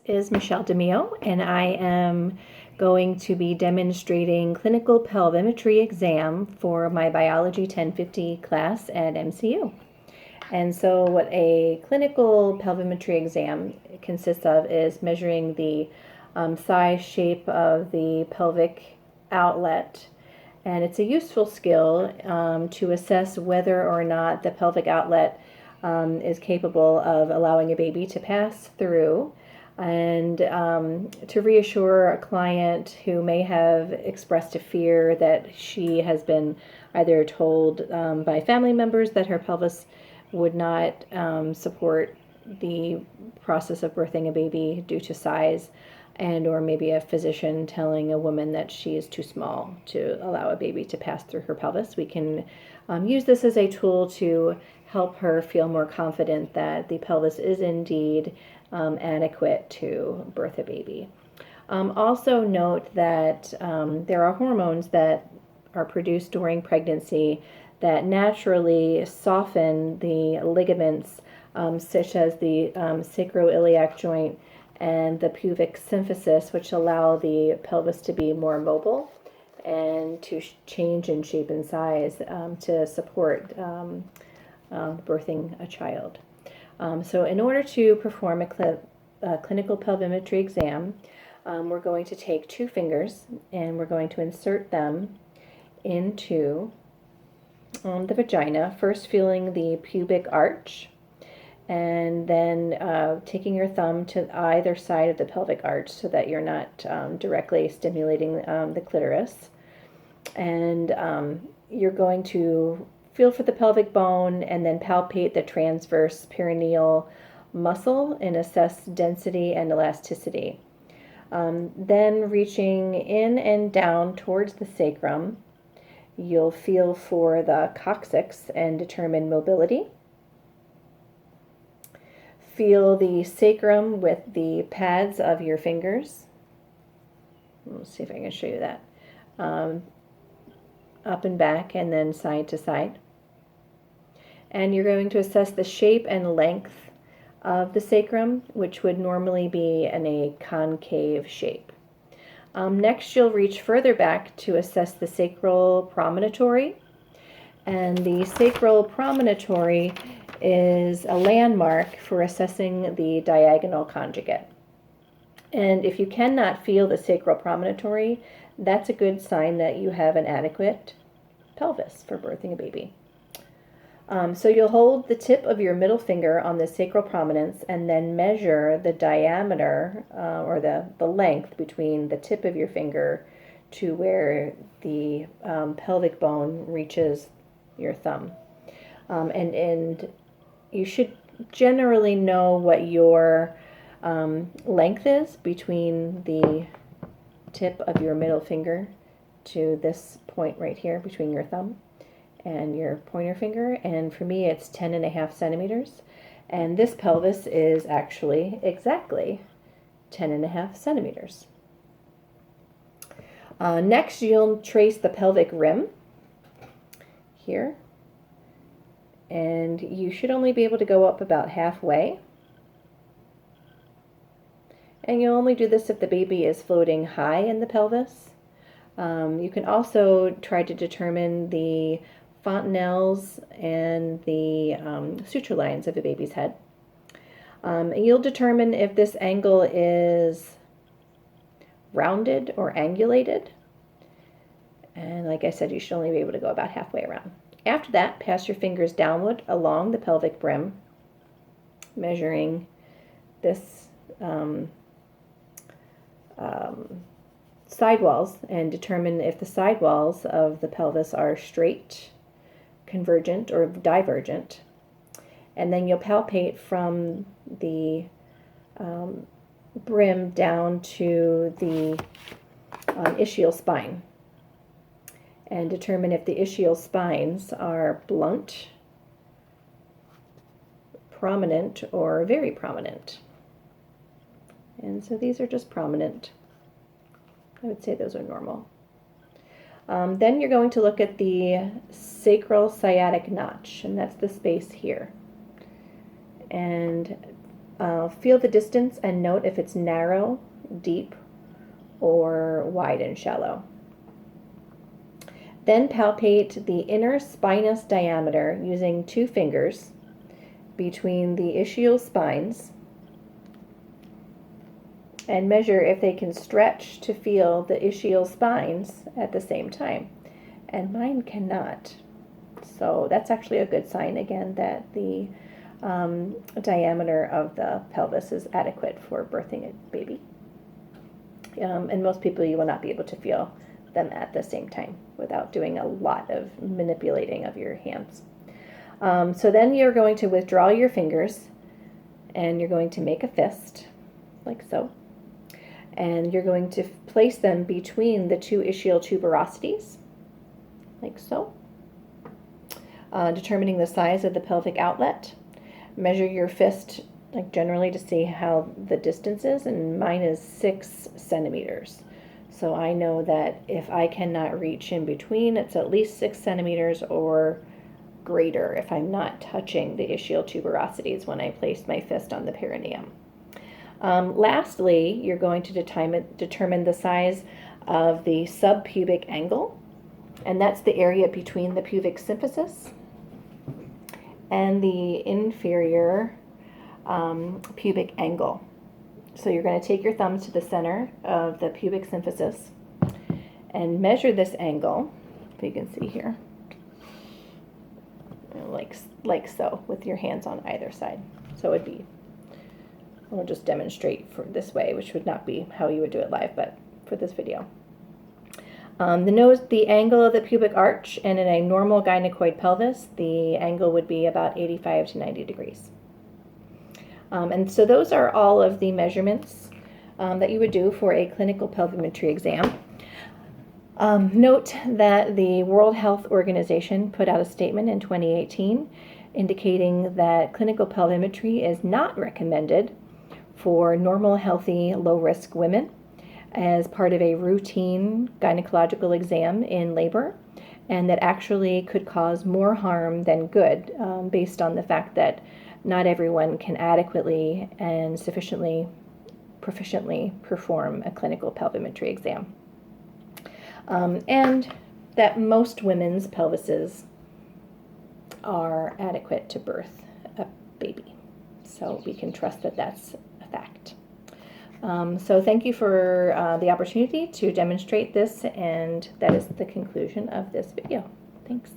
is Michelle DeMio, and I am going to be demonstrating clinical pelvimetry exam for my Biology 1050 class at MCU. And so what a clinical pelvimetry exam consists of is measuring the size, shape of the pelvic outlet. And it's a useful skill to assess whether or not the pelvic outlet is capable of allowing a baby to pass through, and to reassure a client who may have expressed a fear that she has been either told by family members that her pelvis would not support the process of birthing a baby due to size, and or maybe a physician telling a woman that she is too small to allow a baby to pass through her pelvis. We can use this as a tool to help her feel more confident that the pelvis is indeed adequate to birth a baby. Also note that there are hormones that are produced during pregnancy that naturally soften the ligaments, such as the sacroiliac joint and the pubic symphysis, which allow the pelvis to be more mobile and to change in shape and size to support birthing a child. So in order to perform a clinical pelvimetry exam, we're going to take 2 fingers and we're going to insert them into the vagina, first feeling the pubic arch, and then taking your thumb to either side of the pelvic arch so that you're not directly stimulating the clitoris. And you're going to feel for the pelvic bone and then palpate the transverse perineal muscle and assess density and elasticity. Then reaching in and down towards the sacrum, you'll feel for the coccyx and determine mobility. Feel the sacrum with the pads of your fingers. Let's see if I can show you that. Up and back and then side to side. And you're going to assess the shape and length of the sacrum, which would normally be in a concave shape. Next, you'll reach further back to assess the sacral promontory. And the sacral promontory is a landmark for assessing the diagonal conjugate. And if you cannot feel the sacral promontory, that's a good sign that you have an adequate pelvis for birthing a baby. So you'll hold the tip of your middle finger on the sacral prominence and then measure the diameter or the length between the tip of your finger to where the pelvic bone reaches your thumb. And you should generally know what your length is between the tip of your middle finger to this point right here between your thumb and your pointer finger, and for me it's 10.5 centimeters, and this pelvis is actually exactly 10.5 centimeters. Next, you'll trace the pelvic rim here, and you should only be able to go up about halfway, and you'll only do this if the baby is floating high in the pelvis. You can also try to determine the fontanelles and the suture lines of a baby's head. And you'll determine if this angle is rounded or angulated. And like I said, you should only be able to go about halfway around. After that, pass your fingers downward along the pelvic brim, measuring this sidewalls, and determine if the sidewalls of the pelvis are straight, convergent, or divergent. And then you'll palpate from the brim down to the ischial spine and determine if the ischial spines are blunt, prominent, or very prominent. And so these are just prominent. I would say those are normal. Then you're going to look at the sacral sciatic notch, and that's the space here. And Feel the distance and note if it's narrow, deep, or wide and shallow. Then palpate the inner spinous diameter using 2 fingers between the ischial spines and measure if they can stretch to feel the ischial spines at the same time. And mine cannot. So that's actually a good sign, again, that the diameter of the pelvis is adequate for birthing a baby. And most people, you will not be able to feel them at the same time without doing a lot of manipulating of your hands. So then you're going to withdraw your fingers and you're going to make a fist, like so. And you're going to place them between the 2 ischial tuberosities, like so. Determining the size of the pelvic outlet. Measure your fist, like generally, to see how the distance is, and mine is 6 centimeters. So I know that if I cannot reach in between, it's at least 6 centimeters or greater if I'm not touching the ischial tuberosities when I place my fist on the perineum. Lastly, you're going to determine the size of the subpubic angle, and that's the area between the pubic symphysis and the inferior pubic angle. So you're going to take your thumbs to the center of the pubic symphysis and measure this angle, if you can see here, like so, with your hands on either side. So it would be, I'll just demonstrate for this way, which would not be how you would do it live, but for this video. The angle of the pubic arch, and in a normal gynecoid pelvis, the angle would be about 85 to 90 degrees. And so those are all of the measurements that you would do for a clinical pelvimetry exam. Note that the World Health Organization put out a statement in 2018 indicating that clinical pelvimetry is not recommended for normal, healthy, low-risk women as part of a routine gynecological exam in labor, and that actually could cause more harm than good based on the fact that not everyone can adequately and sufficiently proficiently perform a clinical pelvimetry exam. And that most women's pelvises are adequate to birth a baby. So we can trust that that's a fact. So thank you for the opportunity to demonstrate this, and that is the conclusion of this video. Thanks.